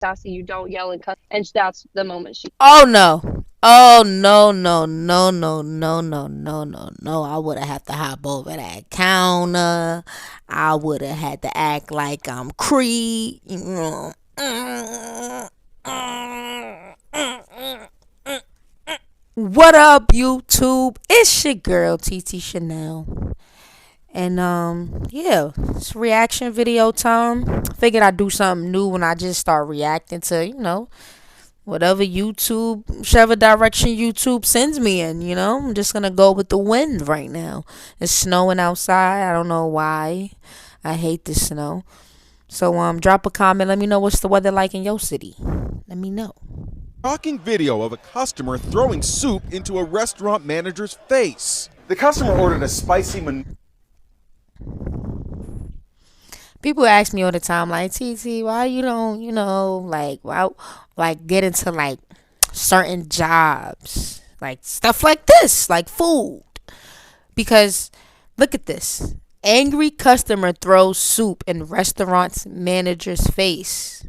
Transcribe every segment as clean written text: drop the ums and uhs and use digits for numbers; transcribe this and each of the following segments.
sassy, you don't yell and cuss. And that's the moment she. Oh no. Oh no no no no no no no no no. I would have had to hop over that counter. I would have had to act like I'm Creed. You know. What up, YouTube? It's your girl TT Chanel. And yeah, it's reaction video time. Figured I'd do something new when I just start reacting to, whatever YouTube, whichever direction YouTube sends me in, I'm just gonna go with the wind right now. It's snowing outside. I don't know why. I hate the snow. So drop a comment, let me know what's the weather like in your city. Let me know. Shocking video of a customer throwing soup into a restaurant manager's face. The customer ordered a spicy People ask me all the time, like, TT, why you don't, get into like certain jobs, like stuff like this, like food. Because look at this. Angry customer throws soup in restaurant's manager's face.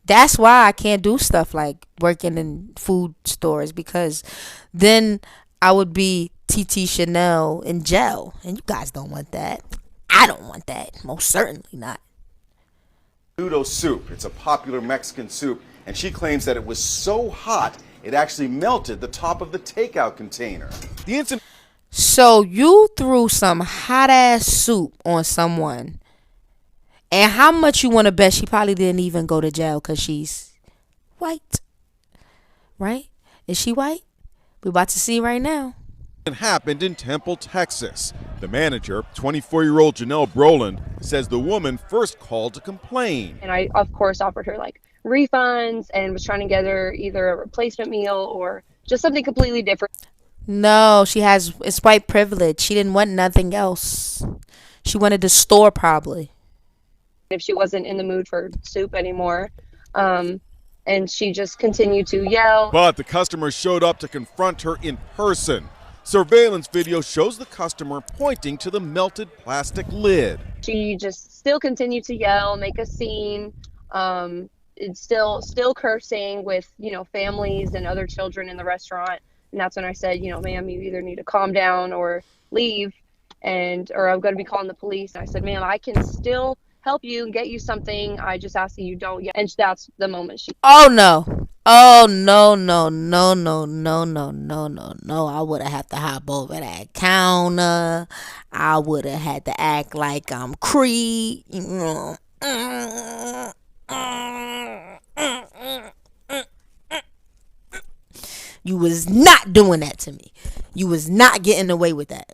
That's why I can't do stuff like working in food stores, because then I would be TT Chanel in jail. And you guys don't want that. I don't want that. Most certainly not. noodle soup. It's a popular Mexican soup, and she claims that it was so hot it actually melted the top of the takeout container. The incident. So you threw some hot ass soup on someone. And how much you want to bet she probably didn't even go to jail because she's white? Right? Is she white? We're about to see right now. It happened in Temple, Texas. The manager, 24-year-old Shanell Brolin, says the woman first called to complain. And I, of course, offered her like refunds and was trying to get her either a replacement meal or just something completely different. No, it's white privilege. She didn't want nothing else. She wanted the store probably. If she wasn't in the mood for soup anymore. And she just continued to yell. But the customer showed up to confront her in person. Surveillance video shows the customer pointing to the melted plastic lid. She just still continued to yell, make a scene. It's still cursing with, families and other children in the restaurant. And that's when I said, ma'am, you either need to calm down or leave, or I'm going to be calling the police. And I said, ma'am, I can still help you and get you something. I just ask that you don't yell. And that's the moment she. Oh no. Oh no no no no no no no no no. I would have had to hop over that counter. I would have had to act like I'm Creed. You was not doing that to me. You was not getting away with that.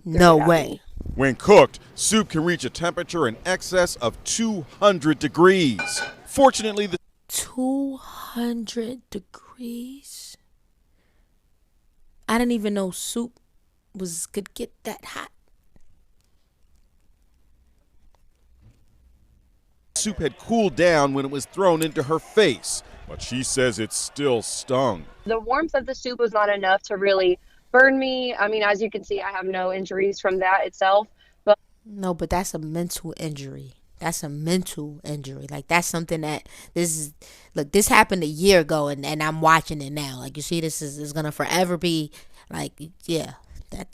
No way. When cooked, soup can reach a temperature in excess of 200 degrees. Fortunately, the 200 degrees? I didn't even know soup could get that hot. soup had cooled down when it was thrown into her face, but she says it still stung. The warmth of the soup was not enough to really burn me. I mean, as you can see, I have no injuries from that itself. No, but that's a mental injury. That's a mental injury. Like, that's something that this happened a year ago, and I'm watching it now. Like, you see, this is gonna forever be like, yeah, that.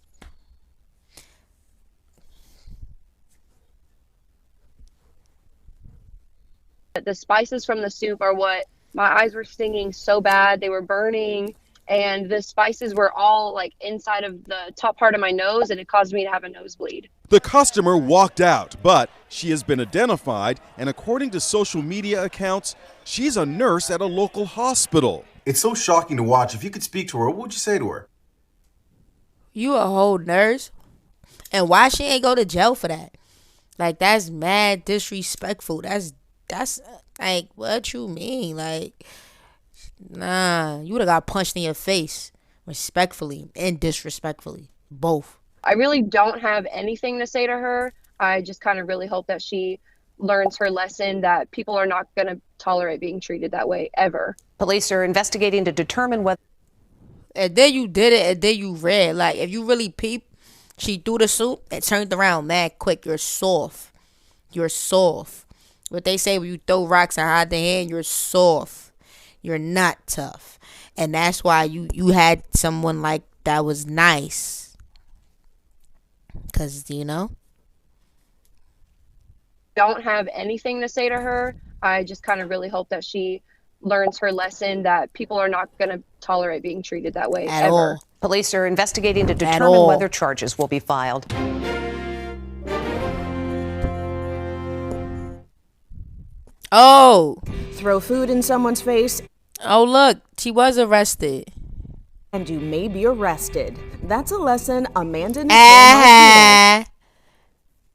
The spices from the soup are what my eyes were stinging so bad. They were burning, and the spices were all like inside of the top part of my nose, and it caused me to have a nosebleed. The customer walked out, but she has been identified, and according to social media accounts, she's a nurse at a local hospital. It's so shocking to watch. If you could speak to her, what would you say to her? You a whole nurse? And why she ain't go to jail for that? Like, that's mad disrespectful. That's like, what you mean? Like, nah, you would have got punched in your face, respectfully and disrespectfully, both. I really don't have anything to say to her. I just kind of really hope that she learns her lesson, that people are not going to tolerate being treated that way ever. Police are investigating to determine whether. And then you did it, and then you read. Like, if you really peep, she threw the soup and turned around mad quick. You're soft. You're soft. What they say, when you throw rocks and hide the hand, you're soft. You're not tough. And that's why you had someone like that was nice. Because, Don't have anything to say to her. I just kind of really hope that she learns her lesson, that people are not going to tolerate being treated that way at ever. all. Police are investigating to determine whether charges will be filed. Oh. Throw food in someone's face Oh, look. She was arrested. and you may be arrested. That's a lesson Amanda Nicole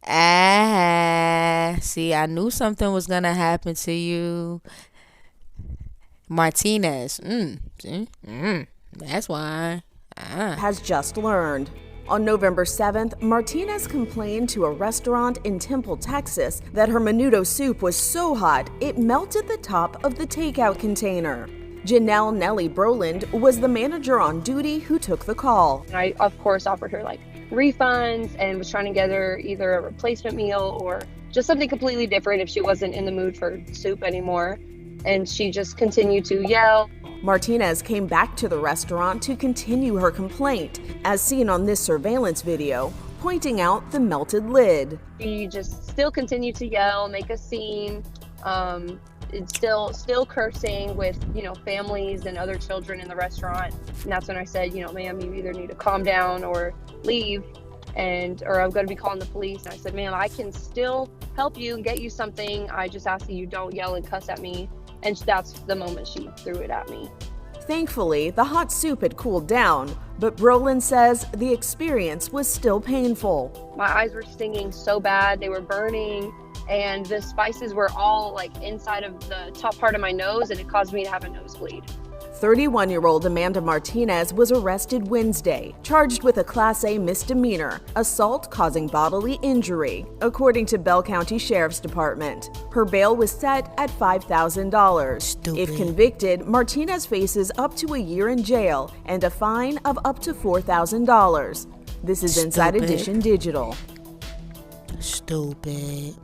Martinez. See, I knew something was going to happen to you. Martinez. That's why. Has just learned. On November 7th, Martinez complained to a restaurant in Temple, Texas, that her menudo soup was so hot it melted the top of the takeout container. Janelle Nellie Broland was the manager on duty who took the call. And I, of course, offered her refunds and was trying to get her either a replacement meal or just something completely different if she wasn't in the mood for soup anymore. And she just continued to yell. Martinez came back to the restaurant to continue her complaint, as seen on this surveillance video, pointing out the melted lid. She just still continued to yell, make a scene, it's still cursing with, families and other children in the restaurant. And that's when I said, ma'am, you either need to calm down or leave, or I'm going to be calling the police. And I said, ma'am, I can still help you and get you something. I just ask that you don't yell and cuss at me. And that's the moment she threw it at me. Thankfully, the hot soup had cooled down, but Broland says the experience was still painful. My eyes were stinging so bad, they were burning, and the spices were all inside of the top part of my nose, and it caused me to have a nosebleed. 31-year-old Amanda Martinez was arrested Wednesday, charged with a Class A misdemeanor, assault causing bodily injury, according to Bell County Sheriff's Department. Her bail was set at $5,000. If convicted, Martinez faces up to a year in jail and a fine of up to $4,000. This is Inside Edition Digital. Stupid.